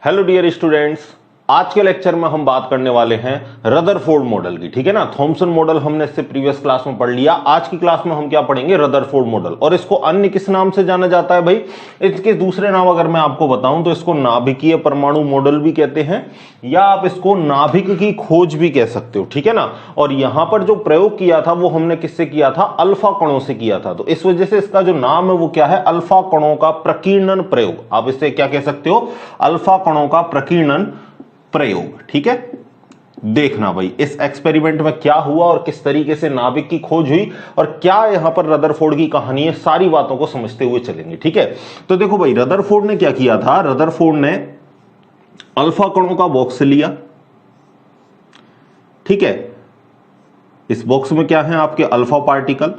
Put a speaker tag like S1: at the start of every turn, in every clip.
S1: Hello dear students, आज के lecture में हम बात करने वाले हैं रदरफोर्ड मॉडल की। ठीक है ना, थॉमसन मॉडल हमने इससे प्रीवियस क्लास में पढ़ लिया। आज की क्लास में हम क्या पढ़ेंगे? Rutherford model. और इसको अन्य किस नाम से जाना जाता है भाई? इसके दूसरे नाम अगर मैं आपको बताऊं तो इसको नाभिकीय परमाणु मॉडल भी कहते हैं, या आप इसको नाभिक की खोज भी कह सकते हो। ठीक है ना। और यहां पर जो प्रयोग किया था वो हमने किससे किया था? अल्फा कणों से किया था। तो इस वजह से इसका जो नाम है वो क्या है? अल्फा कणों का प्रकीर्णन प्रयोग। आप इससे क्या कह सकते हो? अल्फा कणों का प्रकीर्णन प्रयोग। ठीक है, देखना भाई इस एक्सपेरिमेंट में क्या हुआ और किस तरीके से नाभिक की खोज हुई और क्या यहां पर रदरफोर्ड की कहानी है, सारी बातों को समझते हुए चलेंगे। ठीक है, तो देखो भाई रदरफोर्ड ने क्या किया था? रदरफोर्ड ने अल्फा कणों का बॉक्स लिया। ठीक है, इस बॉक्स में क्या है? आपके अल्फा पार्टिकल,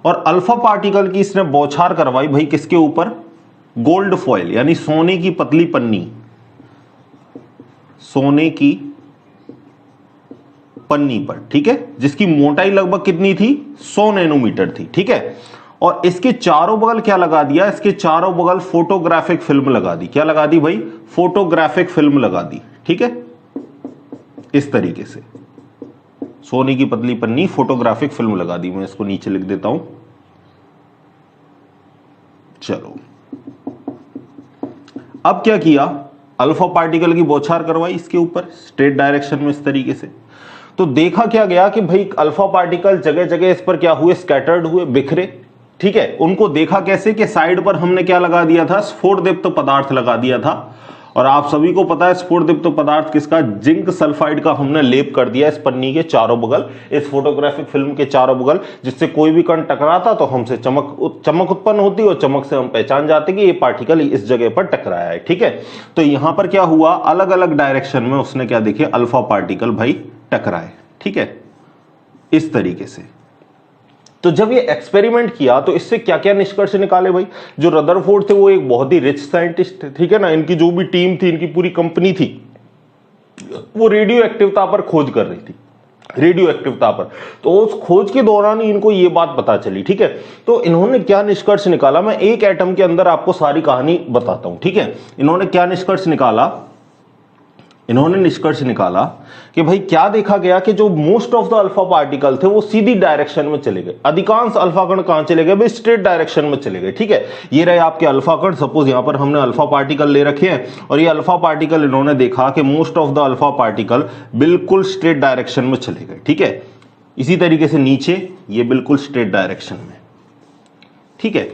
S1: और अल्फा पार्टिकल की इसने बौछार करवाई भाई किसके ऊपर? गोल्ड फॉइल यानी सोने की पतली पन्नी, सोने की पन्नी पर। ठीक है, जिसकी मोटाई लगभग कितनी थी? 100 नैनोमीटर थी। ठीक है, और इसके चारों बगल क्या लगा दिया? इसके चारों बगल फोटोग्राफिक फिल्म लगा दी। क्या लगा दी भाई? फोटोग्राफिक फिल्म लगा दी। ठीक है, इस तरीके से सोने की पतली पन्नी, फोटोग्राफिक फिल्म लगा दी। मैं इसको नीचे लिख देता हूं। चलो, अब क्या किया? अल्फा पार्टिकल की बौछार करवाई इसके ऊपर स्ट्रेट डायरेक्शन में, इस तरीके से। तो देखा क्या गया कि भाई अल्फा पार्टिकल जगह जगह इस पर क्या हुए? स्कैटर्ड हुए, बिखरे। ठीक है, उनको देखा कैसे? कि साइड पर हमने क्या लगा दिया था? स्फोटदीप्त पदार्थ लगा दिया था। और आप सभी को पता है स्फोटदीप्त पदार्थ किसका? जिंक सल्फाइड का हमने लेप कर दिया इस पन्नी के चारों बगल, इस फोटोग्राफिक फिल्म के चारों बगल, जिससे कोई भी कण टकराता तो हमसे चमक उत्पन्न होती और चमक से हम पहचान जाते कि ये पार्टिकल इस जगह पर टकराया है। ठीक है, तो यहां पर क्या हुआ? अलग अलग डायरेक्शन में उसने क्या देखे? अल्फा पार्टिकल भाई टकराए। ठीक है, इस तरीके से। तो जब ये एक्सपेरिमेंट किया तो इससे क्या क्या निष्कर्ष निकाले भाई? जो रदरफोर्ड थे वो एक बहुत ही रिच साइंटिस्ट थे। ठीक है ना, इनकी जो भी टीम थी, इनकी पूरी कंपनी थी, वो रेडियो एक्टिवता पर खोज कर रही थी, रेडियो एक्टिवता पर। तो उस खोज के दौरान ही इनको ये बात पता चली। ठीक है, तो इन्होंने क्या निष्कर्ष निकाला? मैं एक एटम के अंदर आपको सारी कहानी बताता हूं। ठीक है, इन्होंने क्या निष्कर्ष निकाला? इन्होंने निष्कर्ष निकाला कि भाई क्या देखा गया कि जो most of the alpha particle थे वो सीधी डायरेक्शन में चले गए। अधिकांश अल्फा कण कहां चले गए भाई? स्ट्रेट डायरेक्शन में चले गए। ठीक है, ये रहे आपके अल्फा कण। सपोज यहां पर हमने अल्फा पार्टिकल ले रखे हैं और ये अल्फा पार्टिकल इन्होंने देखा कि most of the alpha particle बिल्कुल स्ट्रेट डायरेक्शन में चले गए। ठीक है, इसी तरीके से नीचे ये बिल्कुल स्ट्रेट डायरेक्शन में। ठीक है,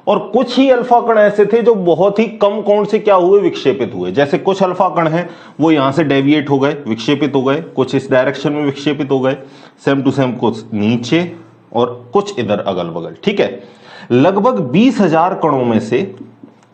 S1: और कुछ ही अल्फा कण ऐसे थे जो बहुत ही कम कोण से क्या हुए? विक्षेपित हुए। जैसे कुछ अल्फा कण हैं वो यहां से डेविएट हो गए, विक्षेपित हो गए, कुछ इस डायरेक्शन में विक्षेपित हो गए, सेम टू सेम, कुछ नीचे और कुछ इधर अगल बगल। ठीक है, लगभग 20,000 कणों में से,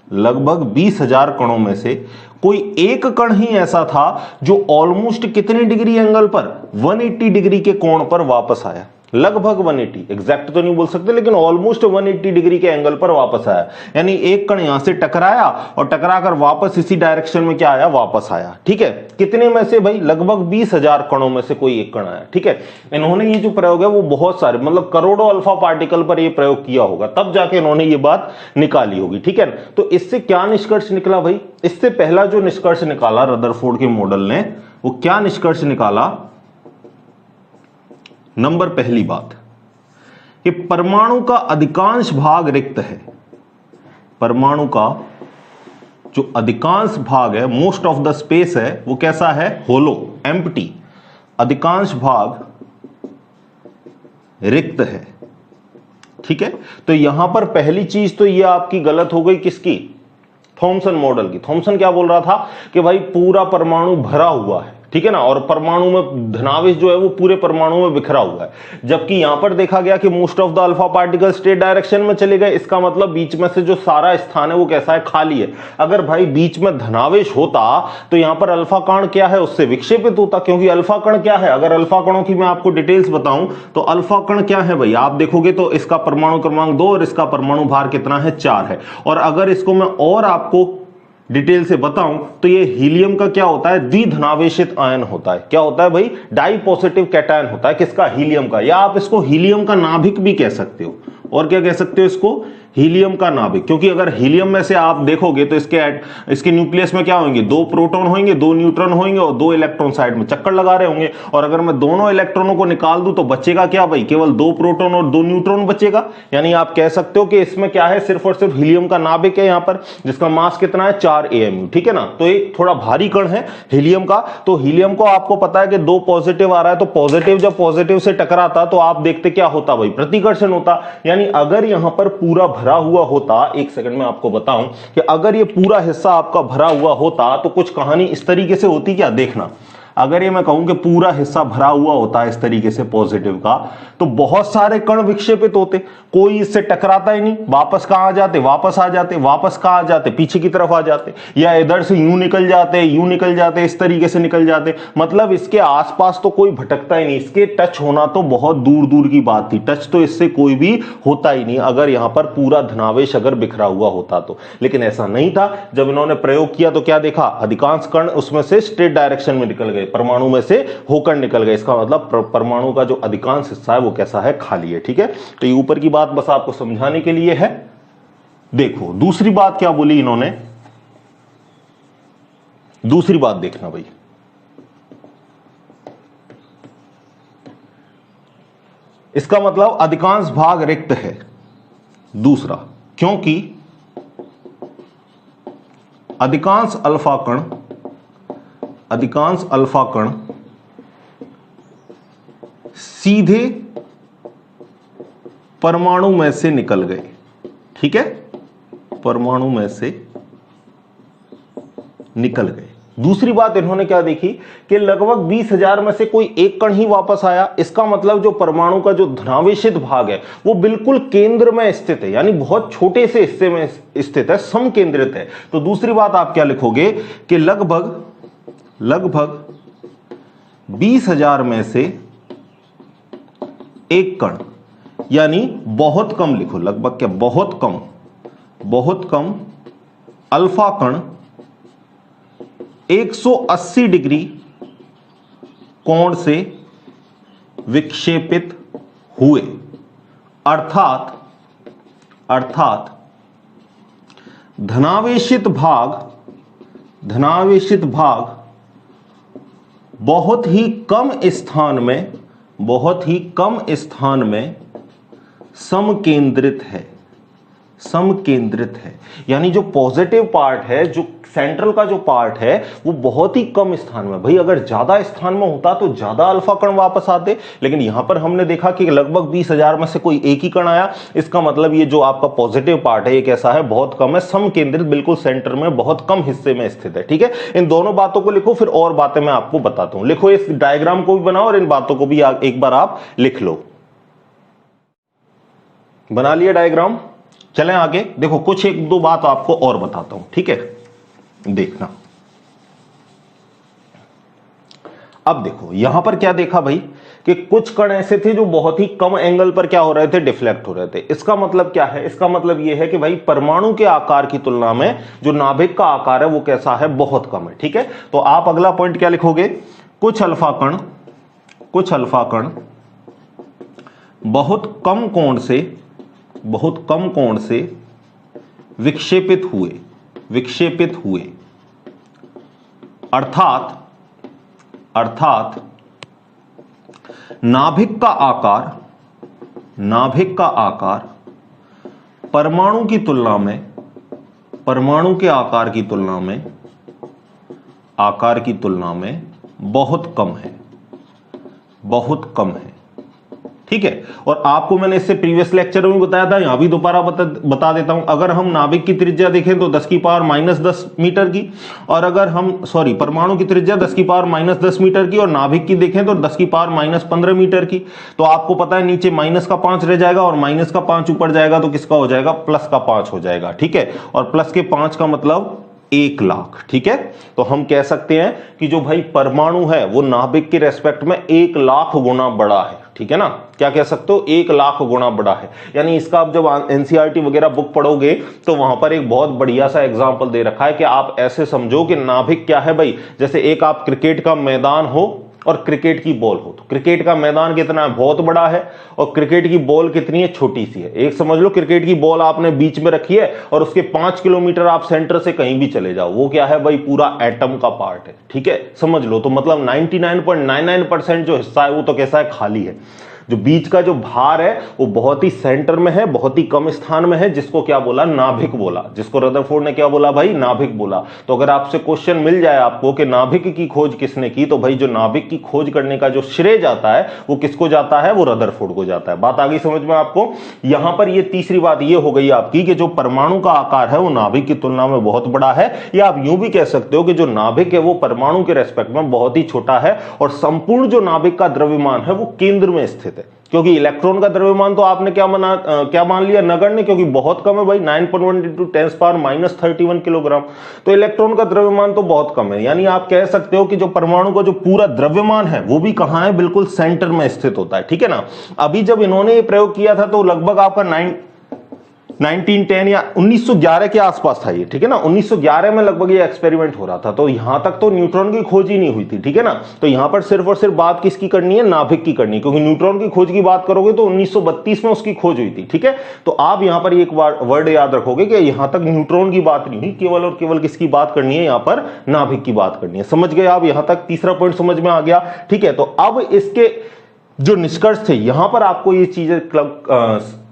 S1: लगभग 20,000 कणों में से कोई एक कण ही ऐसा था जो ऑलमोस्ट कितने डिग्री एंगल पर? 180 डिग्री के कोण पर वापस आया। लगभग 180, एग्जैक्ट तो नहीं बोल सकते, लेकिन ऑलमोस्ट 180 डिग्री के एंगल पर वापस आया। यानी एक कण यहां से टकराया और टकराकर वापस इसी डायरेक्शन में क्या आया? वापस आया। ठीक है, कितने में से भाई? लगभग 20,000 कणों में से कोई एक कण आया। ठीक है, इन्होंने ये जो प्रयोग है वो बहुत सारे, मतलब करोड़ों अल्फा पार्टिकल पर ये प्रयोग किया होगा, तब जाके इन्होंने ये बात निकाली होगी। ठीक है, तो इससे क्या निष्कर्ष निकला भाई? इससे पहला जो निष्कर्ष निकाला रदरफोर्ड के मॉडल ने, वो क्या निष्कर्ष निकाला? नंबर पहली बात कि परमाणु का अधिकांश भाग रिक्त है। परमाणु का जो अधिकांश भाग है, मोस्ट ऑफ द स्पेस है, वो कैसा है? होलो, एम्प्टी। अधिकांश भाग रिक्त है। ठीक है, तो यहां पर पहली चीज तो ये आपकी गलत हो गई, किसकी? थॉमसन मॉडल की। थॉमसन क्या बोल रहा था कि भाई पूरा परमाणु भरा हुआ है। ठीक है ना, और परमाणु में धनावेश जो है वो पूरे परमाणु में बिखरा हुआ है। जबकि यहां पर देखा गया कि most of the alpha particle straight direction में चले गए। इसका मतलब बीच में से जो सारा स्थान है वो कैसा है? खाली है। अगर भाई बीच में धनावेश होता तो यहां पर अल्फा कण क्या है? उससे विक्षेपित होता, क्योंकि अल्फा कण क्या है? अगर अल्फा कणों की मैं आपको डिटेल्स बताऊं तो अल्फा कण क्या है भाई? आप देखोगे तो इसका परमाणु क्रमांक 2 और इसका परमाणु भार कितना है? 4 है। और अगर इसको मैं और आपको डिटेल से बताऊं तो ये हीलियम का क्या होता है? द्विधनावेशित आयन होता है। क्या होता है भाई? डाई पॉजिटिव कैटायन होता है। किसका? हीलियम का। या आप इसको हीलियम का नाभिक भी कह सकते हो। और क्या कह सकते हो इसको? हीलियम का नाभिक, क्योंकि अगर हीलियम में से आप देखोगे तो इसके न्यूक्लियस में क्या होंगे, 2 प्रोटॉन होंगे, 2 न्यूट्रॉन होंगे और 2 इलेक्ट्रॉन साइड में चक्कर लगा रहे होंगे। और अगर मैं दोनों इलेक्ट्रॉनों को निकाल दूं तो बचेगा क्या भाई, केवल 2 प्रोटॉन और 2 न्यूट्रॉन बचेगा। यानी आप कह सकते हो कि इसमें क्या है, सिर्फ और सिर्फ हीलियम का नाभिक है यहां पर, जिसका मास कितना है 4 AMU, ठीक है ना। तो एक थोड़ा भारी कण है हीलियम का। तो हीलियम को आपको पता है कि 2 पॉजिटिव आ रहा है, तो पॉजिटिव जब पॉजिटिव से टकराता तो आप देखते क्या होता भाई, प्रतिकर्षण होता। यानी अगर यहां पर पूरा भरा हुआ होता, एक सेकंड में आपको बताऊं कि अगर ये पूरा हिस्सा आपका भरा हुआ होता तो कुछ कहानी इस तरीके से होती, क्या देखना। अगर ये मैं कहूं कि पूरा हिस्सा भरा हुआ होता है इस तरीके से पॉजिटिव का, तो बहुत सारे कण विक्षेपित होते, कोई इससे टकराता ही नहीं, वापस कहां आ जाते, वापस आ जाते, वापस कहां आ जाते, पीछे की तरफ आ जाते, या इधर से यूं निकल जाते, यूं निकल जाते, इस तरीके से निकल जाते। मतलब इसके आसपास तो कोई भटकता ही नहीं, इसके टच होना तो बहुत दूर दूर की बात थी, टच तो इससे कोई भी होता ही नहीं अगर यहां पर पूरा धनावेश अगर बिखरा हुआ होता तो। लेकिन ऐसा नहीं था। जब इन्होंने प्रयोग किया तो क्या देखा, अधिकांश कण उसमें से स्ट्रेट डायरेक्शन में निकल गए, परमाणु में से होकर निकल गए। इसका मतलब परमाणु का जो अधिकांश हिस्सा है वो कैसा है, खाली है, ठीक है। तो ये ऊपर की बात बस आपको समझाने के लिए है। देखो दूसरी बात क्या बोली इन्होंने, दूसरी बात देखना भाई, इसका मतलब अधिकांश भाग रिक्त है। दूसरा, क्योंकि अधिकांश अल्फा कण सीधे परमाणु में से निकल गए, ठीक है, परमाणु में से निकल गए। दूसरी बात इन्होंने क्या देखी कि लगभग 20,000 में से कोई एक कण ही वापस आया। इसका मतलब जो परमाणु का जो धनावेशित भाग है वो बिल्कुल केंद्र में स्थित है, यानी बहुत छोटे से हिस्से में स्थित है, समकेंद्रित है। तो दूसरी बात आप क्या लिखोगे कि लगभग 20,000 में से एक कण, यानी बहुत कम लिखो, लगभग क्या, बहुत कम अल्फा कण 180 डिग्री कोण से विक्षेपित हुए। अर्थात धनावेशित भाग बहुत ही कम स्थान में समकेंद्रित है। यानी जो पॉजिटिव पार्ट है, जो सेंट्रल का जो पार्ट है वो बहुत ही कम स्थान में। भाई अगर ज्यादा स्थान में होता तो ज्यादा अल्फा कण वापस आते, लेकिन यहां पर हमने देखा कि लगभग 20,000 में से कोई एक ही कण आया। इसका मतलब ये जो आपका पॉजिटिव पार्ट है ये कैसा है, बहुत कम है, समकेंद्रित, बिल्कुल सेंटर में, बहुत कम हिस्से में स्थित है, ठीक है। इन दोनों बातों को लिखो, फिर और बातें मैं आपको बताता हूं। लिखो, इस डायग्राम को भी बनाओ और इन बातों को भी एक बार आप लिख लो। बना लिया डायग्राम, चलें आगे। देखो कुछ 1-2 बात आपको और बताता हूं, ठीक है, देखना। अब देखो यहां पर क्या देखा भाई कि कुछ कण ऐसे थे जो बहुत ही कम एंगल पर क्या हो रहे थे, डिफ्लेक्ट हो रहे थे। इसका मतलब क्या है, इसका मतलब यह है कि भाई परमाणु के आकार की तुलना में जो नाभिक का आकार है वो कैसा है, बहुत कम है, ठीक है। तो आप अगला पॉइंट क्या लिखोगे, कुछ अल्फा कण बहुत कम कोण से विक्षेपित हुए। अर्थात नाभिक का आकार परमाणु के आकार की तुलना में बहुत कम है, ठीक है। और आपको मैंने इससे प्रीवियस लेक्चर में बताया था, यहां भी दोबारा बता देता हूं। अगर हम नाभिक की त्रिज्या देखें तो 10⁻⁻10 मीटर की, और अगर हम परमाणु की त्रिज्या 10⁻−10 मीटर की, और नाभिक की देखें तो 10⁻−15 मीटर की। तो आपको पता है नीचे माइनस का 5 रह जाएगा और माइनस का 5 ऊपर जाएगा तो किसका हो जाएगा, प्लस का 5 हो जाएगा, ठीक है। और प्लस के 5 का मतलब 1 लाख, ठीक है। तो हम कह सकते हैं कि जो भाई परमाणु है वो नाभिक के रेस्पेक्ट में 1 लाख गुना बड़ा है, ठीक है ना। क्या कह सकते हो, 1 लाख गुना बड़ा है। यानी इसका आप जब एनसीईआरटी वगैरह बुक पढ़ोगे तो वहां पर एक बहुत बढ़िया सा एग्जांपल दे रखा है कि आप ऐसे समझो कि नाभिक क्या है भाई, जैसे एक आप क्रिकेट का मैदान हो, और क्रिकेट की बॉल हो, तो क्रिकेट का मैदान कितना है, बहुत बड़ा है, और क्रिकेट की बॉल कितनी है, छोटी सी है। एक समझ लो क्रिकेट की बॉल आपने बीच में रखी है और उसके 5 किलोमीटर आप सेंटर से कहीं भी चले जाओ, वो क्या है भाई, पूरा एटम का पार्ट है, ठीक है, समझ लो। तो मतलब 99.99% जो हिस्सा है वो तो कैसा है, खाली है। जो बीच का जो भार है वो बहुत ही सेंटर में है, बहुत ही कम स्थान में है, जिसको क्या बोला, नाभिक बोला, जिसको रदरफोर्ड ने क्या बोला भाई, नाभिक बोला। तो अगर आपसे क्वेश्चन मिल जाए आपको कि नाभिक की खोज किसने की, तो भाई जो नाभिक की खोज करने का जो श्रेय जाता है वो किसको जाता है, वो रदरफोर्ड को जाता है। बात आ गई समझ में आपको। यहां पर ये तीसरी बात ये हो गई आपकी कि जो परमाणु का आकार है वो नाभिक की तुलना में बहुत बड़ा है, या आप यूं भी कह सकते हो कि जो नाभिक है वो परमाणु के रेस्पेक्ट में बहुत ही छोटा है, और संपूर्ण जो नाभिक का द्रव्यमान है वो केंद्र में स्थित है। क्योंकि इलेक्ट्रॉन का द्रव्यमान तो आपने क्या मान लिया, नगण्य, क्योंकि बहुत कम है भाई, 9.1 × 10⁻³ किलोग्राम। तो इलेक्ट्रॉन का द्रव्यमान तो बहुत कम है, यानी आप कह सकते हो कि जो परमाणु का जो पूरा द्रव्यमान है वो भी कहां है, बिल्कुल सेंटर में स्थित होता है, ठीक है ना। अभी जब इन्होंने ये प्रयोग किया था तो लगभग आपका 1910 या 1911 के आसपास था ये, ठीक है ना। 1911 में लगभग ये एक्सपेरिमेंट हो रहा था। तो यहां तक तो न्यूट्रॉन की खोज ही नहीं हुई थी, ठीक है ना। तो यहां पर सिर्फ और सिर्फ बात किसकी करनी है, नाभिक की करनी है, क्योंकि न्यूट्रॉन की खोज की बात करोगे तो 1932 में उसकी खोज हुई थी, ठीक है। तो आप यहां पर एक वर्ड याद रखोगे कि यहां तक न्यूट्रॉन की बात नहीं हुई, केवल और केवल किसकी बात करनी है, यहां पर नाभिक की बात करनी है। समझ गए आप, यहां तक तीसरा पॉइंट समझ में आ गया, ठीक है। तो अब इसके जो निष्कर्ष थे, यहां पर आपको ये चीजें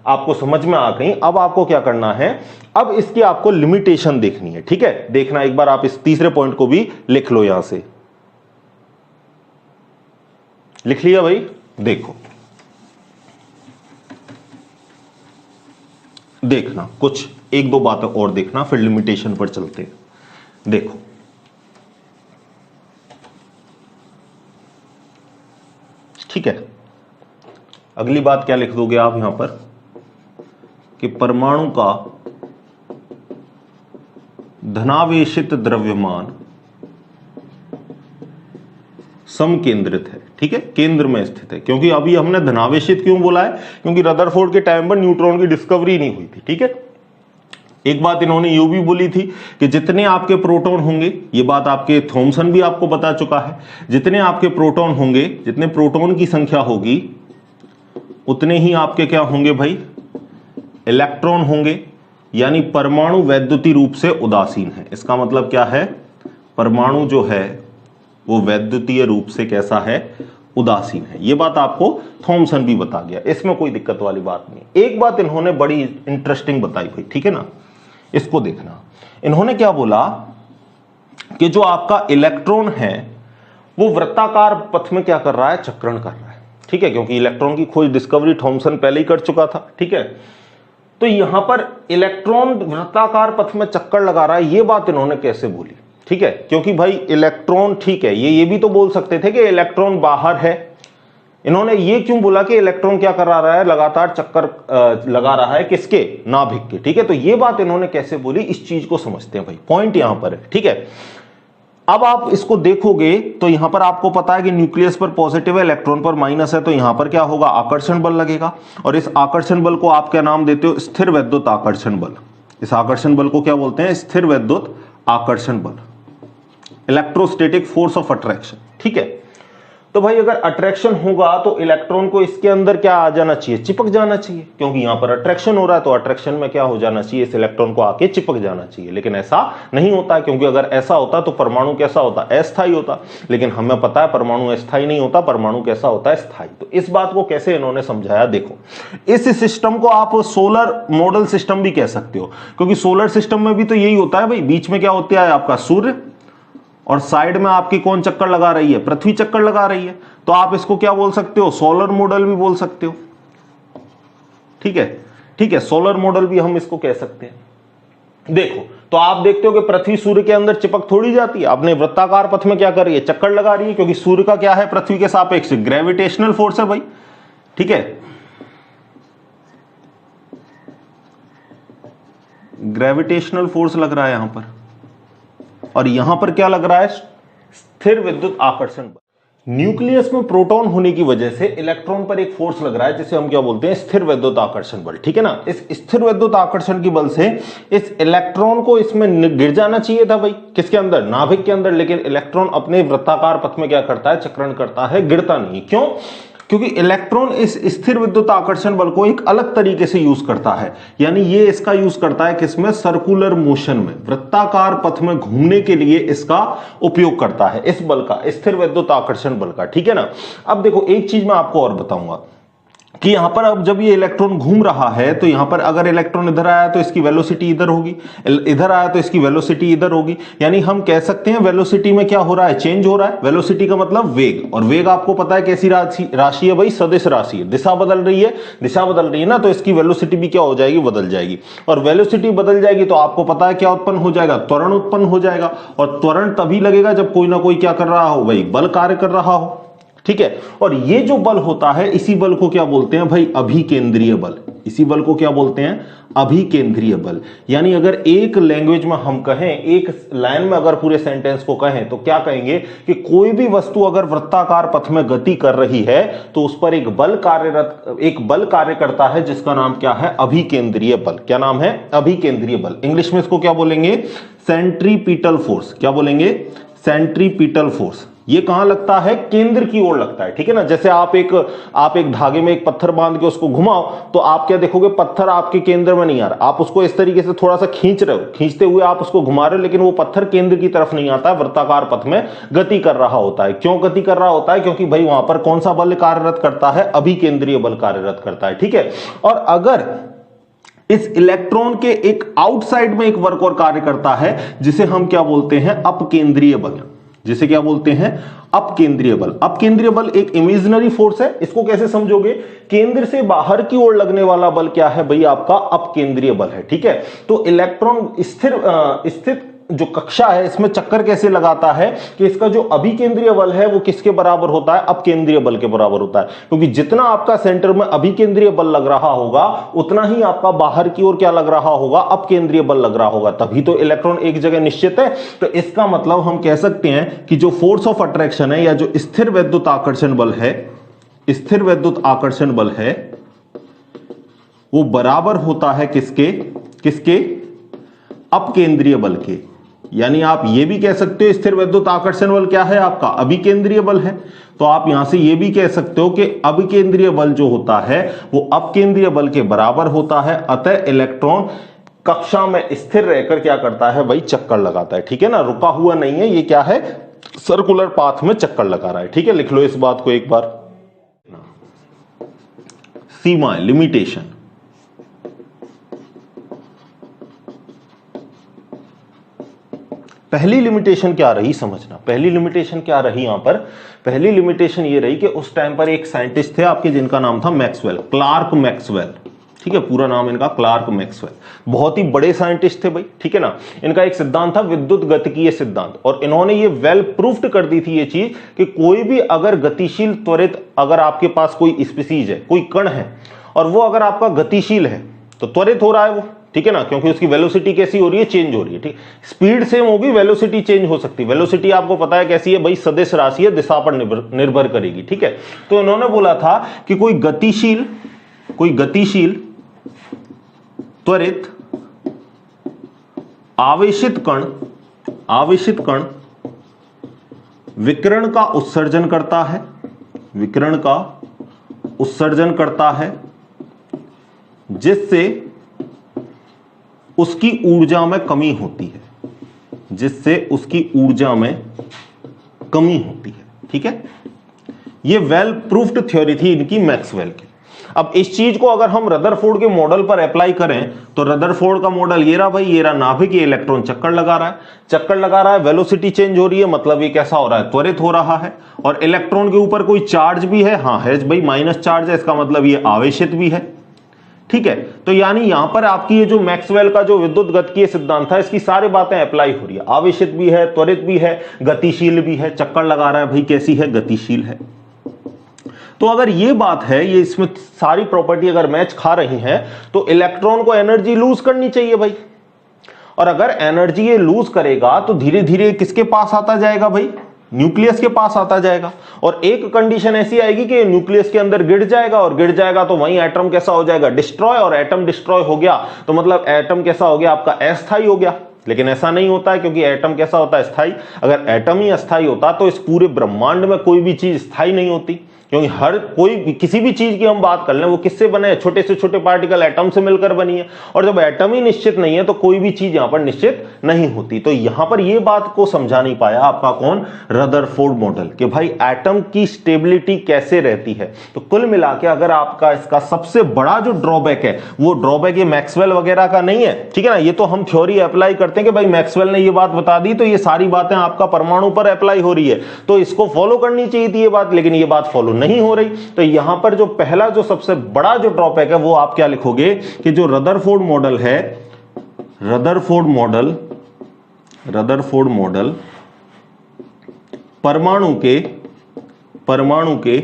S1: आपको समझ में आ गई। अब आपको क्या करना है, अब इसकी आपको लिमिटेशन देखनी है, ठीक है। देखना एक बार आप इस तीसरे पॉइंट को भी लिख लो, यहां से लिख लिया भाई। देखो, देखना कुछ एक दो बातें और देखना, फिर लिमिटेशन पर चलते हैं। देखो, ठीक है, अगली बात क्या लिख दोगे आप यहां पर कि परमाणु का धनावेशित द्रव्यमान समकेंद्रित है, ठीक है, केंद्र में स्थित है। क्योंकि अभी हमने धनावेशित क्यों बोला है, क्योंकि रदरफोर्ड के टाइम पर न्यूट्रॉन की डिस्कवरी नहीं हुई थी, ठीक है। एक बात इन्होंने यू भी बोली थी कि जितने आपके प्रोटॉन होंगे, ये बात आपके थॉमसन भी आपको बता चुका है, जितने आपके प्रोटॉन होंगे, जितने प्रोटॉन की संख्या होगी उतने ही आपके क्या होंगे भाई, इलेक्ट्रॉन होंगे। यानी परमाणु वैद्युतीय रूप से उदासीन है। इसका मतलब क्या है, परमाणु जो है वो वैद्युतीय रूप से कैसा है, उदासीन है। ये बात आपको थॉमसन भी बता गया, इसमें कोई दिक्कत वाली बात नहीं। एक बात इन्होंने बड़ी इंटरेस्टिंग बताई भाई, ठीक है ना, इसको देखना। इन्होंने क्या बोला कि जो आपका इलेक्ट्रॉन है वो वृत्ताकार पथ में क्या कर रहा है, चक्रण कर रहा है, ठीक है। क्योंकि इलेक्ट्रॉन की खोज डिस्कवरी थॉमसन पहले ही कर चुका था, ठीक है। तो यहां पर इलेक्ट्रॉन वृत्ताकार पथ में चक्कर लगा रहा है, ये बात इन्होंने कैसे बोली, ठीक है। क्योंकि भाई इलेक्ट्रॉन, ठीक है, ये भी तो बोल सकते थे कि इलेक्ट्रॉन बाहर है। इन्होंने ये क्यों बोला कि इलेक्ट्रॉन क्या कर रहा है, लगातार चक्कर लगा रहा है, किसके, नाभिक के, ठीक है। तो ये बात इन्होंने कैसे बोली, इस चीज को समझते हैं भाई, पॉइंट यहां पर है, ठीक है। अब आप इसको देखोगे तो यहां पर आपको पता है कि न्यूक्लियस पर पॉजिटिव है, इलेक्ट्रॉन पर माइनस है, तो यहां पर क्या होगा, आकर्षण बल लगेगा। और इस आकर्षण बल को आप क्या नाम देते हो, स्थिर वैद्युत आकर्षण बल। इस आकर्षण बल को क्या बोलते हैं, स्थिर वैद्युत आकर्षण बल, इलेक्ट्रोस्टैटिक फोर्स ऑफ अट्रैक्शन, ठीक है। तो भाई अगर अट्रैक्शन होगा तो इलेक्ट्रॉन को इसके अंदर क्या आ जाना चाहिए, चिपक जाना चाहिए, क्योंकि यहां पर अट्रैक्शन हो रहा है, तो अट्रैक्शन में क्या हो जाना चाहिए, इस इलेक्ट्रॉन को आके चिपक जाना चाहिए। लेकिन ऐसा नहीं होता है, क्योंकि अगर ऐसा होता तो परमाणु कैसा होता, अस्थायी होता। लेकिन हमें पता है परमाणु अस्थायी नहीं होता, परमाणु कैसा होता है, स्थायी। तो इस बात को कैसे इन्होंने समझाया, देखो, इस सिस्टम को आप सोलर मॉडल सिस्टम भी कह सकते हो, क्योंकि सोलर सिस्टम में भी तो यही होता है भाई, बीच में क्या होता है आपका सूर्य, और साइड में आपकी कौन चक्कर लगा रही है, पृथ्वी चक्कर लगा रही है। तो आप इसको क्या बोल सकते हो, सोलर मॉडल भी बोल सकते हो, ठीक है, ठीक है, सोलर मॉडल भी हम इसको कह सकते हैं। देखो, तो आप देखते हो कि पृथ्वी सूर्य के अंदर चिपक थोड़ी जाती है, अपने वृत्ताकार पथ में क्या कर रही है, चक्कर लगा रही है, क्योंकि सूर्य का क्या है, पृथ्वी के सापेक्ष ग्रेविटेशनल फोर्स है भाई, ठीक है, ग्रेविटेशनल फोर्स लग रहा है यहां पर, और यहां पर क्या लग रहा है, स्थिर विद्युत आकर्षण बल। न्यूक्लियस में प्रोटॉन होने की वजह से इलेक्ट्रॉन पर एक फोर्स लग रहा है जिसे हम क्या बोलते हैं, स्थिर वैद्युत आकर्षण बल, ठीक है ना। इस स्थिर वैद्युत आकर्षण की बल से इस इलेक्ट्रॉन को इसमें गिर जाना चाहिए था भाई, किसके अंदर, नाभिक के अंदर, लेकिन इलेक्ट्रॉन अपने वृत्ताकार पथ में क्या करता है, चक्रण करता है, गिरता नहीं। क्यों? क्योंकि इलेक्ट्रॉन इस स्थिर विद्युत आकर्षण बल को एक अलग तरीके से यूज करता है, यानी ये इसका यूज करता है किसमें, सर्कुलर मोशन में, वृत्ताकार पथ में घूमने के लिए इसका उपयोग करता है, इस बल का, स्थिर विद्युत आकर्षण बल का, ठीक है ना। अब देखो एक चीज मैं आपको और बताऊंगा कि यहां पर अब जब ये इलेक्ट्रॉन घूम रहा है तो यहां पर अगर इलेक्ट्रॉन इधर आया तो इसकी वेलोसिटी इधर होगी, इधर आया तो इसकी वेलोसिटी इधर होगी, यानी हम कह सकते हैं वेलोसिटी में क्या हो रहा है, चेंज हो रहा है। वेलोसिटी का मतलब वेग, और वेग आपको पता है कैसी राशि है भाई, सदिश राशि है, दिशा बदल रही है, दिशा बदल रही है ना, तो इसकी वेलोसिटी भी क्या हो जाएगी, बदल जाएगी। और वेलोसिटी बदल जाएगी तो आपको पता है क्या उत्पन्न हो जाएगा, त्वरण उत्पन्न हो जाएगा। और त्वरण तभी लगेगा जब कोई ना कोई क्या कर रहा हो भाई, बल कार्य कर रहा हो, ठीक है। और ये जो बल होता है, इसी बल को क्या बोलते हैं भाई, अभिकेंद्रीय बल। इसी बल को क्या बोलते हैं, अभिकेंद्रीय बल। यानी अगर एक लैंग्वेज में हम कहें, एक लाइन में अगर पूरे सेंटेंस को कहें तो क्या कहेंगे कि कोई भी वस्तु अगर वृत्ताकार पथ में गति कर रही है तो उस पर एक बल कार्य करता है जिसका नाम क्या है, अभिकेंद्रीय बल। क्या नाम है, अभिकेंद्रीय बल। इंग्लिश में इसको क्या बोलेंगे, सेंट्रीपिटल फोर्स। क्या बोलेंगे, सेंट्रीपिटल फोर्स। ये कहां लगता है, केंद्र की ओर लगता है, ठीक है ना। जैसे आप एक धागे में एक पत्थर बांध के उसको घुमाओ तो आप क्या देखोगे, पत्थर आपके केंद्र में नहीं आ रहा, आप उसको इस तरीके से थोड़ा सा खींच रहे हो, खींचते हुए आप उसको घुमा रहे हो, लेकिन वो पत्थर केंद्र की तरफ नहीं आता है, वृत्ताकार पथ में गति कर रहा होता है। क्यों गति कर रहा होता है, क्योंकि भाई वहां पर कौन सा बल कार्यरत करता है, अभिकेंद्रीय बल कार्यरत करता है, ठीक है। और अगर इस इलेक्ट्रॉन के एक आउटसाइड में एक वर्क और कार्य करता है जिसे हम क्या बोलते हैं, अपकेंद्रीय बल, जिसे क्या बोलते हैं, अपकेंद्रीय बल। अपकेंद्रीय बल एक इमेजिनरी फोर्स है। इसको कैसे समझोगे, केंद्र से बाहर की ओर लगने वाला बल क्या है भाई, आपका अपकेंद्रीय बल है, ठीक है। तो इलेक्ट्रॉन स्थित जो कक्षा है इसमें चक्कर कैसे लगाता है कि इसका जो अभिकेंद्रीय बल है वो किसके बराबर होता है, अपकेंद्रीय बल के बराबर होता है। क्योंकि जितना आपका सेंटर में अभिकेंद्रीय बल लग रहा होगा उतना ही आपका बाहर की ओर क्या लग रहा होगा, अपकेंद्रीय बल लग रहा होगा, तभी तो इलेक्ट्रॉन एक जगह निश्चित है। तो इसका मतलब हम कह सकते हैं कि जो फोर्स ऑफ अट्रैक्शन है या जो स्थिर वैद्युत आकर्षण बल है, स्थिर वैद्युत आकर्षण बल है वो बराबर होता है किसके, अपकेंद्रीय बल के। यानी आप ये भी कह सकते हो स्थिर वैद्युत आकर्षण बल क्या है आपका, अभिकेंद्रीय बल है। तो आप यहां से ये भी कह सकते हो कि अभिकेंद्रीय बल जो होता है वो अपकेंद्रीय बल के बराबर होता है। अतः इलेक्ट्रॉन कक्षा में स्थिर रहकर क्या करता है भाई, चक्कर लगाता है, ठीक है ना, रुका हुआ नहीं है, ये क्या है, सर्कुलर पाथ में चक्कर लगा रहा है, ठीक है। लिख लो इस बात को एक बार। सीमाएं, लिमिटेशन। पहली लिमिटेशन क्या रही समझना, पहली लिमिटेशन क्या रही यहां पर, पहली लिमिटेशन ये रही कि उस टाइम पर एक साइंटिस्ट थे आपके जिनका नाम था मैक्सवेल, क्लार्क मैक्सवेल, ठीक है, पूरा नाम इनका क्लार्क मैक्सवेल। बहुत ही बड़े साइंटिस्ट थे भाई, ठीक है ना। इनका एक सिद्धांत था विद्युत गतिकीय सिद्धांत, और इन्होंने ये वेल प्रूफ्ड कर दी थी ये चीज कि कोई भी अगर गतिशील त्वरित, अगर आपके पास कोई स्पीसीज है, कोई कण है और वो अगर आपका गतिशील है तो त्वरित हो रहा है वो, ठीक है ना, क्योंकि उसकी वेलोसिटी कैसी हो रही है, चेंज हो रही है, ठीक। स्पीड सेम होगी, वेलोसिटी चेंज हो सकती है। वेलोसिटी आपको पता है कैसी है भाई, सदिश राशि है, दिशा पर निर्भर करेगी, ठीक है। तो इन्होंने बोला था कि कोई गतिशील त्वरित आवेशित कण विकिरण का उत्सर्जन करता है, जिससे उसकी ऊर्जा में कमी होती है, ठीक है। ये वेल प्रूफ्ड थ्योरी थी इनकी मैक्सवेल की। अब इस चीज को अगर हम रदरफोर्ड के मॉडल पर अप्लाई करें तो रदरफोर्ड का मॉडल ये रहा भाई, ये रहा नाभिक, ये इलेक्ट्रॉन चक्कर लगा रहा है, वेलोसिटी चेंज हो रही है, मतलब ये कैसा हो रहा है, त्वरित हो रहा है। और इलेक्ट्रॉन के ऊपर कोई चार्ज भी है, हाँ है भाई, माइनस चार्ज है, इसका मतलब ये आवेशित भी है, ठीक है। तो यानी यहां पर आपकी ये जो मैक्सवेल का जो विद्युत गतिकीय सिद्धांत था, इसकी सारी बातें अप्लाई हो रही है, आवेशित भी है, त्वरित भी है, गतिशील भी है, चक्कर लगा रहा है भाई, कैसी है, गतिशील है। तो अगर ये बात है, ये इसमें सारी प्रॉपर्टी अगर मैच खा रही हैं तो इलेक्ट्रॉन को एनर्जी लूज करनी चाहिए भाई, और अगर एनर्जी ये लूज करेगा तो धीरे धीरे किसके पास आता जाएगा भाई, न्यूक्लियस के पास आता जाएगा, और एक कंडीशन ऐसी आएगी कि न्यूक्लियस के अंदर गिर जाएगा, और गिर जाएगा तो वहीं एटम कैसा हो जाएगा, डिस्ट्रॉय, और एटम डिस्ट्रॉय हो गया तो मतलब एटम कैसा हो गया आपका, अस्थायी हो गया। लेकिन ऐसा नहीं होता है, क्योंकि एटम कैसा होता है, स्थायी। अगर एटम ही अस्थायी होता तो इस पूरे ब्रह्मांड में कोई भी चीज स्थायी नहीं होती, क्योंकि हर कोई भी किसी भी चीज की हम बात कर लें वो किससे बने हैं, छोटे से छोटे पार्टिकल एटम से मिलकर बनी है, और जब एटम ही निश्चित नहीं है तो कोई भी चीज यहां पर निश्चित नहीं होती। तो यहां पर ये बात को समझा नहीं पाया आपका कौन, रदरफोर्ड मॉडल, कि भाई एटम की स्टेबिलिटी कैसे रहती है। तो कुल मिला के अगर आपका इसका सबसे बड़ा जो ड्रॉबैक है, वो ड्रॉबैक ये मैक्सवेल वगैरह का नहीं है, ठीक है ना। ये तो हम थ्योरी अप्लाई करते हैं कि भाई मैक्सवेल ने ये बात बता दी तो ये सारी बातें आपका परमाणु पर अप्लाई हो रही है, तो इसको फॉलो करनी चाहिए थी ये बात, लेकिन ये बात फॉलो नहीं हो रही। तो यहां पर जो पहला जो सबसे बड़ा जो ड्रॉबैक है वो आप क्या लिखोगे कि जो रदरफोर्ड मॉडल है, रदरफोर्ड मॉडल परमाणु के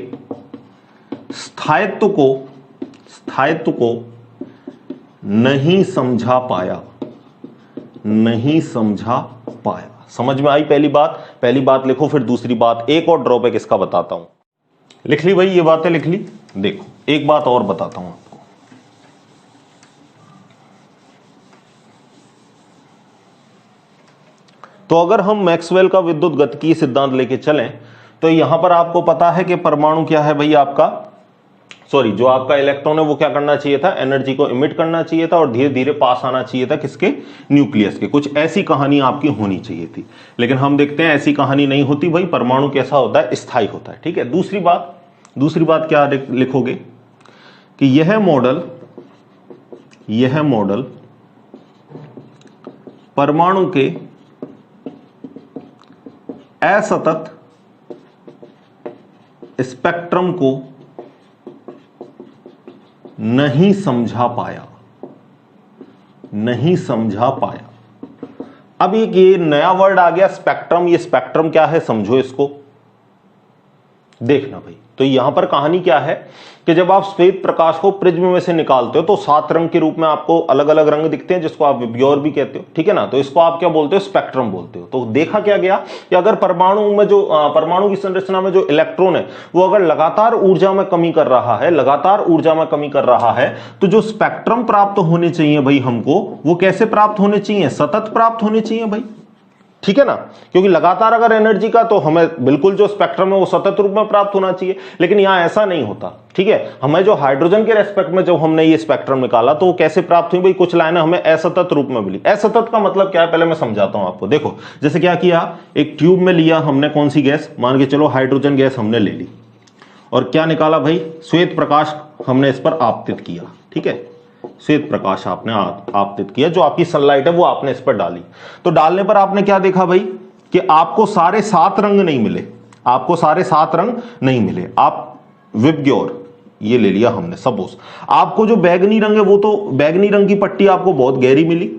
S1: स्थायित्व को नहीं समझा पाया। समझ में आई पहली बात लिखो, फिर दूसरी बात, एक और ड्रॉबैक इसका बताता हूं। लिख ली भाई, ये बातें लिख ली। देखो एक बात और बताता हूं आपको, तो अगर हम मैक्सवेल का विद्युत गतिकीय सिद्धांत लेके चलें तो यहां पर आपको पता है कि परमाणु क्या है भाई आपका, जो आपका इलेक्ट्रॉन है वो क्या करना चाहिए था, एनर्जी को इमिट करना चाहिए था और धीरे धीरे पास आना चाहिए था किसके, न्यूक्लियस के। कुछ ऐसी कहानी आपकी होनी चाहिए थी, लेकिन हम देखते हैं ऐसी कहानी नहीं होती भाई। परमाणु कैसा होता है, स्थायी होता है, ठीक है। दूसरी बात क्या लिखोगे कि यह मॉडल परमाणु के असतत स्पेक्ट्रम को नहीं समझा पाया। अब एक ये नया वर्ड आ गया स्पेक्ट्रम। ये स्पेक्ट्रम क्या है समझो इसको, देखना भाई। तो यहां पर कहानी क्या है कि जब आप श्वेत प्रकाश को प्रिज्म में से निकालते हो तो 7 रंग के रूप में आपको अलग अलग रंग दिखते हैं, जिसको आप विब्ग्योर भी कहते हो, ठीक है ना। तो इसको आप क्या बोलते हो, स्पेक्ट्रम बोलते हो। तो देखा क्या गया कि अगर परमाणु की संरचना में जो इलेक्ट्रॉन है वो अगर लगातार ऊर्जा में कमी कर रहा है तो जो स्पेक्ट्रम प्राप्त होने चाहिए भाई हमको, वो कैसे प्राप्त होने चाहिए, सतत प्राप्त होने चाहिए भाई, ठीक है ना। क्योंकि लगातार अगर एनर्जी का, तो हमें बिल्कुल जो स्पेक्ट्रम है वो सतत रूप में प्राप्त होना चाहिए, लेकिन यहां ऐसा नहीं होता, ठीक है। हमें जो हाइड्रोजन के रेस्पेक्ट में जब हमने ये स्पेक्ट्रम निकाला तो वो कैसे प्राप्त हुई भाई, कुछ लाइनें हमें असतत रूप में मिली। असतत का मतलब क्या है पहले मैं समझाता हूं आपको। देखो जैसे क्या किया, एक ट्यूब में लिया हमने कौन सी गैस, मान के चलो हाइड्रोजन गैस हमने ले ली, और क्या निकाला भाई, श्वेत प्रकाश हमने इस पर आपतित किया, ठीक है। श्वेत प्रकाश आपने आपतित किया, जो आपकी सनलाइट है वो आपने इस पर डाली। तो डालने पर आपने क्या देखा भाई कि आपको सारे 7 रंग नहीं मिले, आप विब्ग्योर ये ले लिया हमने, सपोज आपको जो बैगनी रंग है वो तो बैगनी रंग की पट्टी आपको बहुत गहरी मिली,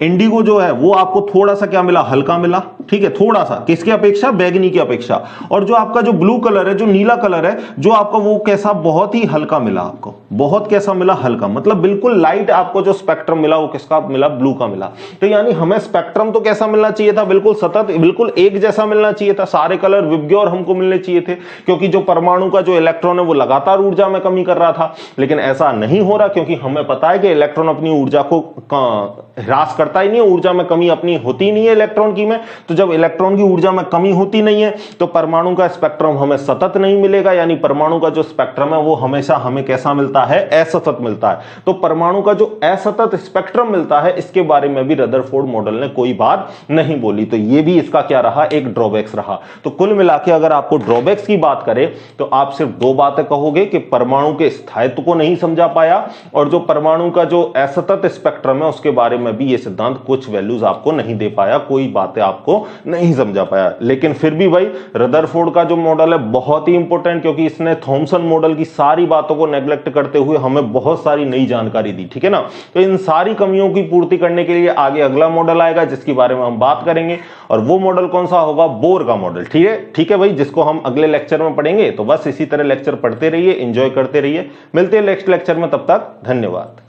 S1: इंडिगो जो है वो आपको थोड़ा सा क्या मिला, हल्का मिला, ठीक है, थोड़ा सा, किसकी अपेक्षा, बैगनी की अपेक्षा। और जो आपका जो ब्लू कलर है, जो नीला कलर है, जो आपका वो कैसा, बहुत ही हल्का मिला आपको, बहुत कैसा मिला, हल्का, मतलब बिल्कुल लाइट आपको जो स्पेक्ट्रम मिला वो किसका मिला, ब्लू का मिला। तो यानी हमें स्पेक्ट्रम तो कैसा मिलना चाहिए था, बिल्कुल सतत, बिल्कुल एक जैसा मिलना चाहिए था, सारे कलर विब्ग्योर हमको मिलने चाहिए थे, क्योंकि जो परमाणु का जो इलेक्ट्रॉन है वो लगातार ऊर्जा में कमी कर रहा था। लेकिन ऐसा नहीं हो रहा, क्योंकि हमें पता है कि इलेक्ट्रॉन अपनी ऊर्जा को ह्रास करता ही नहीं है, ऊर्जा में कमी अपनी होती नहीं है इलेक्ट्रॉन की में। तो जब इलेक्ट्रॉन की ऊर्जा में कमी होती नहीं है तो परमाणु का स्पेक्ट्रम हमें सतत नहीं मिलेगा, यानी परमाणु का जो स्पेक्ट्रम है वो हमेशा हमें कैसा मिलता है, असतत मिलता है। तो परमाणु का जो असतत स्पेक्ट्रम मिलता है, इसके बारे में भी रदरफोर्ड मॉडल ने कोई बात नहीं बोली। तो ये भी इसका क्या रहा, एक ड्रॉबैक्स रहा। तो कुल मिला के अगर आपको ड्रॉबैक्स की बात करें तो आप सिर्फ 2 बातें कहोगे कि परमाणु के स्थायित्व को नहीं समझा पाया, और जो परमाणु का जो असतत स्पेक्ट्रम है उसके बारे में भी ये सिद्धांत कुछ वैल्यूज आपको नहीं दे पाया, कोई बातें आपको नहीं समझा पाया। लेकिन फिर भी भाई रदरफोर्ड का जो मॉडल है बहुत ही इंपॉर्टेंट, क्योंकि इसने थॉमसन मॉडल की सारी बातों को नेग्लेक्ट करते हुए हमें बहुत सारी नई जानकारी दी, ठीक है ना। तो इन सारी कमियों की पूर्ति करने के लिए आगे अगला मॉडल आएगा जिसके बारे में हम बात करेंगे, और वो मॉडल कौन सा होगा, बोर का मॉडल, ठीक है भाई, जिसको हम अगले लेक्चर में पढ़ेंगे। तो बस इसी तरह लेक्चर पढ़ते रहिए, एंजॉय करते रहिए, मिलते हैं नेक्स्ट लेक्चर में, तब तक धन्यवाद।